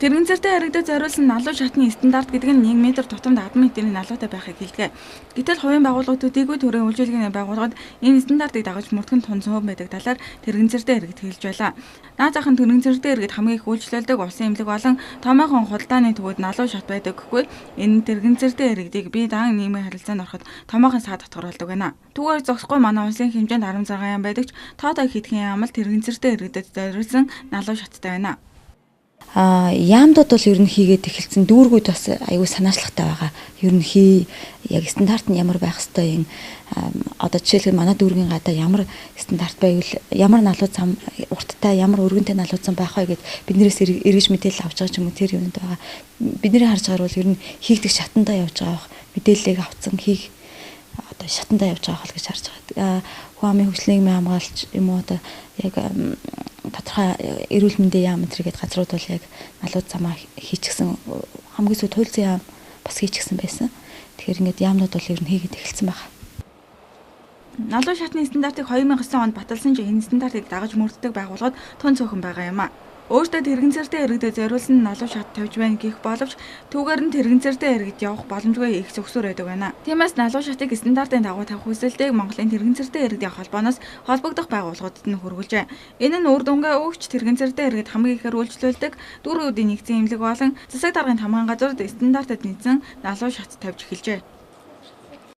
Тэрэгэн зэртэй харигдаж зориулсан налуу шатны стандарт гэдэг нь 1 м тутамд 10 м-ийн налуутай байхыг хэлдэг. Гэтэл хувийн байгууллагууд дээгүүр төрийн үйлчилгээний байгууллагад энэ стандартыг дагаж мөрдөх нь тунцсан байдаг талаар тэрэгэн зэртэй иргэд хэлж байлаа. Наад зах нь тэрэгэн зэртэй иргэд хамгийн их үйлчлүүлдэг улсын эмнэлэг болон томоохон худалдааны төвөд налуу шат байдаг гэхгүй энэ тэрэгэн зэртэй иргэдийг бие даан нийгмийн харилцаанд ороход томоохон саад татгаруулдаг байна. Түүгээр зогсохгүй манай улсын хэмжээнд 16 ям байдаг ч тоотой хэдхэн ям л тэрэгэн зэртэй иргэдэд зориулсан налуу шаттай байна. Яамдууд бол ер нь хийгээд эхэлсэн дүүргүүд бас аюул санаачлагтай байгаа. Ер нь яг стандарт нь ямар байх ёстой юм. Одоо жишээлбэл манай дүүргийн гадаа ямар стандарт байвал ямар налуу зам урттай ямар өргөнтэй налуу зам байх вэ гэд биднээс эргэж мэдээлэл авч байгаа ч юм уу тэр юмд байгаа. Бидний харж байгаа бол ер нь хийгдэх шатандаа явж байгаа мэдээллийг авцсан одоо шатандаа явж байгаа хол гэж харж байгаа. Хүн амын хөгжлийн нийгмийн хамгаалалч юм уу одоо яг тодорхой эрүүл мэндийн яам гэдэг газрууд бол яг налууд замаа хийчихсэн хамгийн сүүлд туйлын яам бас хийчихсэн байсан. Тэгэхээр ингээд яамнууд бол ер нь хийгээд эхэлсэн байна. Налуу шатны стандартыг 2009 онд баталсан ч энэ стандартыг дагаж мөрддөг байгууллагууд тун цөөхөн байгаа юм а. Өөртөө тэрэгэн зэртэй иргэдэд зориулсан налуу шат тавьж байна гэх боловч түүгээр нь тэрэгэн зэртэй иргэд явах боломжгүй их зөвсөр байдаг байна. Тиймээс налуу шатыг стандартын дагуу тавих хүсэлтийг Монголын тэрэгэн зэртэй иргэдийн холбооноос холбогдох байгууллагуудад нь хүргүүлжээ. Энэ нь үр дүнгээ өгч тэрэгэн зэртэй иргэд хамгийн ихээр үйлчлүүлдэг дүүргүүдийн нэгдсэн эмнэлэг болон засаг даргын хамгаан газрууд стандартад нийцсэн налуу шат тавьж эхэлжээ.